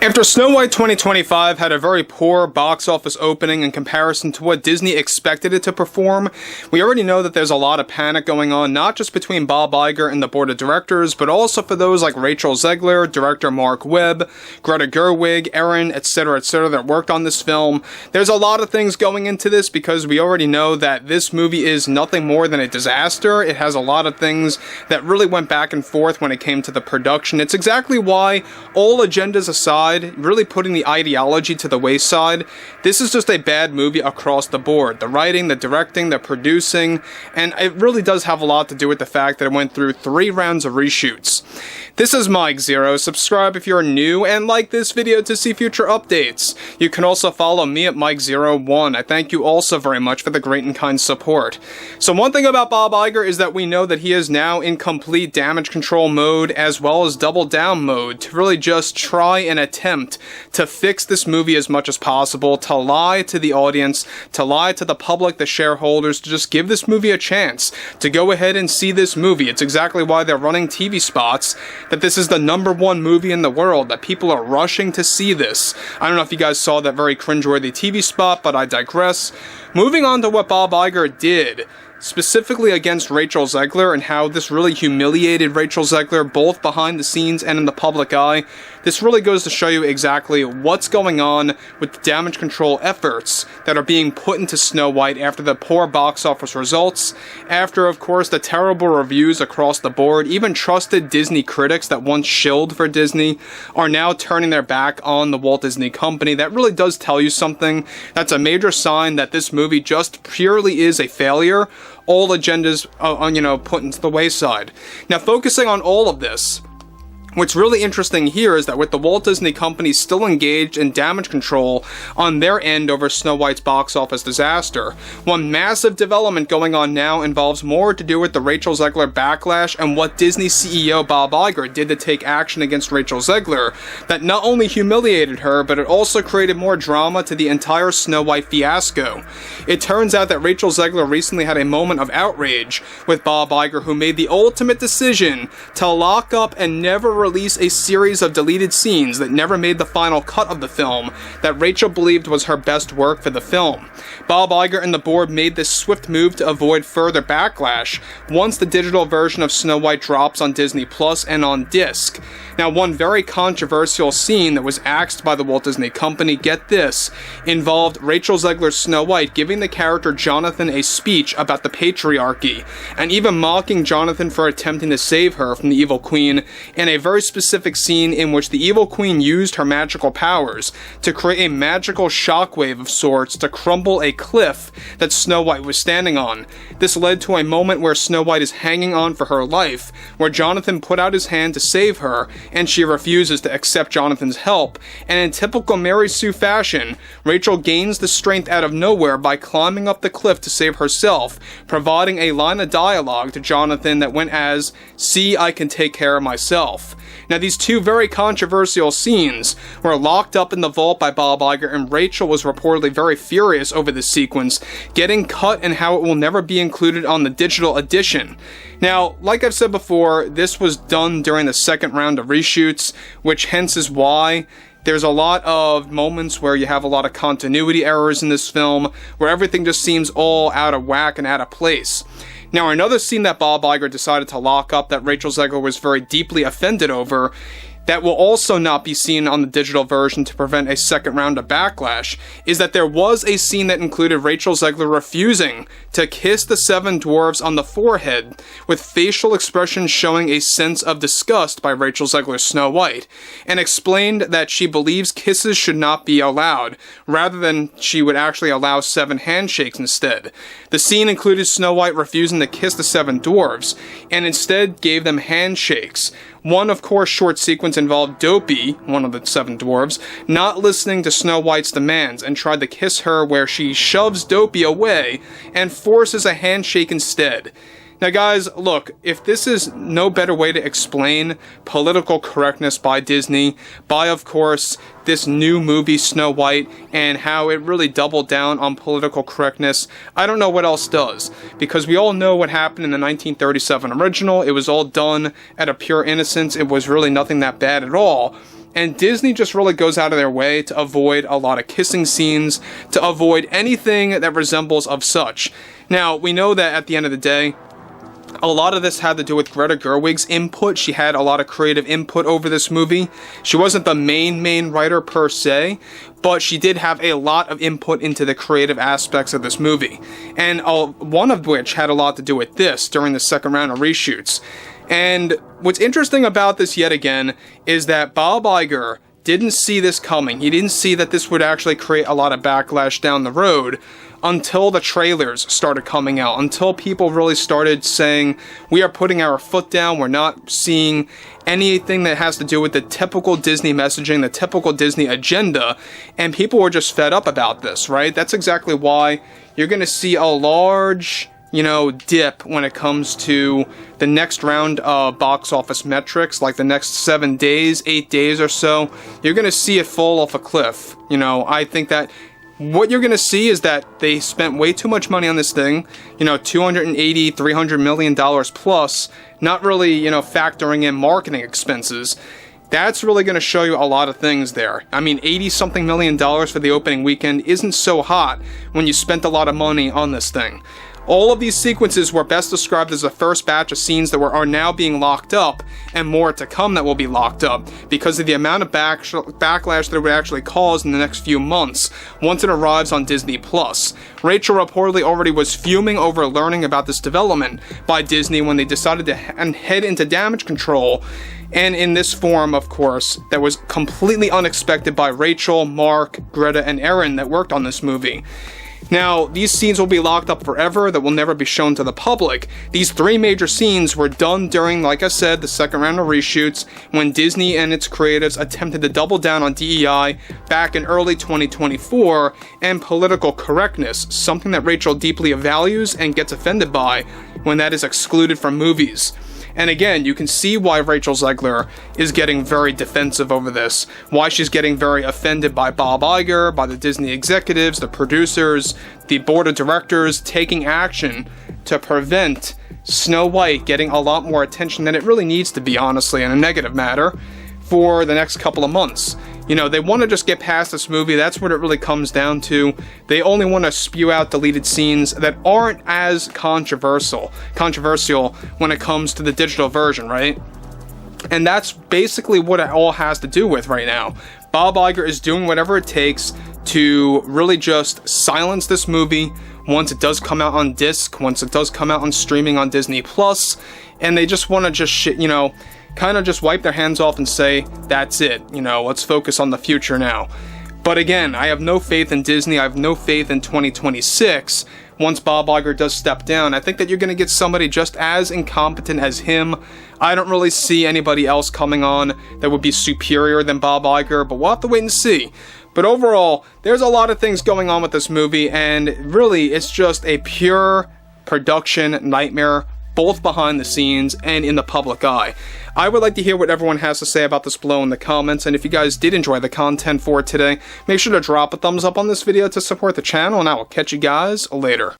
After Snow White 2025 had a very poor box office opening in comparison to what Disney expected it to perform, we already know that there's a lot of panic going on, not just between Bob Iger and the board of directors, but also for those like Rachel Zegler, director Mark Webb, Greta Gerwig, Erin, etc., that worked on this film. There's a lot of things going into this because we already know that this movie is nothing more than a disaster. It has a lot of things that really went back and forth when it came to the production. It's exactly why, all agendas aside, really putting the ideology to the wayside, this is just a bad movie across the board. The writing, the directing, the producing, and it really does have a lot to do with the fact that it went through 3 rounds of reshoots. This is Mike Zero. Subscribe if you're new, and like this video to see future updates. You can also follow me at Mike01. I thank you also very much for the great and kind support. So one thing about Bob Iger is that we know that he is now in complete damage control mode as well as double down mode to really just try and attempt to fix this movie as much as possible, to lie to the audience, to lie to the public, the shareholders, to just give this movie a chance, to go ahead and see this movie. It's exactly why they're running TV spots, that this is the #1 movie in the world, that people are rushing to see this. I don't know if you guys saw that very cringeworthy TV spot, but I digress. Moving on to what Bob Iger did, specifically against Rachel Zegler, and how this really humiliated Rachel Zegler both behind the scenes and in the public eye. This really goes to show you exactly what's going on with the damage control efforts that are being put into Snow White after the poor box office results, after, of course, the terrible reviews across the board. Even trusted Disney critics that once shilled for Disney are now turning their back on the Walt Disney Company. That really does tell you something. That's a major sign that this movie just purely is a failure. All agendas, put into the wayside. Now, focusing on all of this, what's really interesting here is that with the Walt Disney Company still engaged in damage control on their end over Snow White's box office disaster, one massive development going on now involves more to do with the Rachel Zegler backlash and what Disney CEO Bob Iger did to take action against Rachel Zegler that not only humiliated her, but it also created more drama to the entire Snow White fiasco. It turns out that Rachel Zegler recently had a moment of outrage with Bob Iger, who made the ultimate decision to lock up and never release a series of deleted scenes that never made the final cut of the film that Rachel believed was her best work for the film. Bob Iger and the board made this swift move to avoid further backlash once the digital version of Snow White drops on Disney Plus and on disc. Now, one very controversial scene that was axed by the Walt Disney Company, get this, involved Rachel Zegler's Snow White giving the character Jonathan a speech about the patriarchy, and even mocking Jonathan for attempting to save her from the evil queen, in a very specific scene in which the evil queen used her magical powers to create a magical shockwave of sorts to crumble a cliff that Snow White was standing on. This led to a moment where Snow White is hanging on for her life, where Jonathan put out his hand to save her, and she refuses to accept Jonathan's help, and in typical Mary Sue fashion, Rachel gains the strength out of nowhere by climbing up the cliff to save herself, providing a line of dialogue to Jonathan that went as, "See, I can take care of myself." Now, these two very controversial scenes were locked up in the vault by Bob Iger, and Rachel was reportedly very furious over this sequence getting cut and how it will never be included on the digital edition. Now, like I've said before, this was done during the second round of reshoots, which hence is why there's a lot of moments where you have a lot of continuity errors in this film, where everything just seems all out of whack and out of place. Now, another scene that Bob Iger decided to lock up that Rachel Zegler was very deeply offended over, that will also not be seen on the digital version to prevent a second round of backlash, is that there was a scene that included Rachel Zegler refusing to kiss the 7 dwarves on the forehead, with facial expressions showing a sense of disgust by Rachel Zegler's Snow White, and explained that she believes kisses should not be allowed, rather than she would actually allow 7 handshakes instead. The scene included Snow White refusing to kiss the 7 dwarves, and instead gave them handshakes. One, of course, short sequence involved Dopey, one of the 7 dwarves, not listening to Snow White's demands and tried to kiss her, where she shoves Dopey away and forces a handshake instead. Now guys, look, if this is no better way to explain political correctness by Disney, by, of course, this new movie Snow White, and how it really doubled down on political correctness, I don't know what else does. Because we all know what happened in the 1937 original. It was all done out of pure innocence. It was really nothing that bad at all. And Disney just really goes out of their way to avoid a lot of kissing scenes, to avoid anything that resembles of such. Now, we know that at the end of the day, a lot of this had to do with Greta Gerwig's input. She had a lot of creative input over this movie. She wasn't the main writer per se, but she did have a lot of input into the creative aspects of this movie. And one of which had a lot to do with this during the second round of reshoots. And what's interesting about this yet again is that Bob Iger didn't see this coming. He didn't see that this would actually create a lot of backlash down the road until the trailers started coming out, until people really started saying, we are putting our foot down, we're not seeing anything that has to do with the typical Disney messaging, the typical Disney agenda, and people were just fed up about this, right? That's exactly why you're going to see a large, dip when it comes to the next round of box office metrics, like the next 7 days, 8 days or so. You're going to see it fall off a cliff. I think that what you're going to see is that they spent way too much money on this thing, $280, $300 million plus, not really, factoring in marketing expenses. That's really going to show you a lot of things there. I mean, $80-something million for the opening weekend isn't so hot when you spent a lot of money on this thing. All of these sequences were best described as the first batch of scenes that are now being locked up, and more to come that will be locked up, because of the amount of backlash that it would actually cause in the next few months, once it arrives on Disney+. Rachel reportedly already was fuming over learning about this development by Disney when they decided to head into damage control, and in this form, of course, that was completely unexpected by Rachel, Mark, Greta, and Aaron that worked on this movie. Now, these scenes will be locked up forever, that will never be shown to the public. These 3 major scenes were done during, like I said, the second round of reshoots, when Disney and its creatives attempted to double down on DEI back in early 2024, and political correctness, something that Rachel deeply values and gets offended by when that is excluded from movies. And again, you can see why Rachel Zegler is getting very defensive over this, why she's getting very offended by Bob Iger, by the Disney executives, the producers, the board of directors taking action to prevent Snow White getting a lot more attention than it really needs to be, honestly, in a negative matter, for the next couple of months. They want to just get past this movie. That's what it really comes down to. They only want to spew out deleted scenes that aren't as controversial when it comes to the digital version, right? And that's basically what it all has to do with right now. Bob Iger is doing whatever it takes to really just silence this movie once it does come out on disc, once it does come out on streaming on Disney+, and they just want to just kind of just wipe their hands off and say, that's it, let's focus on the future now. But again, I have no faith in Disney. I have no faith in 2026. Once Bob Iger does step down, I think that you're going to get somebody just as incompetent as him. I don't really see anybody else coming on that would be superior than Bob Iger, but we'll have to wait and see. But overall, there's a lot of things going on with this movie, and really, it's just a pure production nightmare, both behind the scenes and in the public eye. I would like to hear what everyone has to say about this below in the comments, and if you guys did enjoy the content for today, make sure to drop a thumbs up on this video to support the channel, and I will catch you guys later.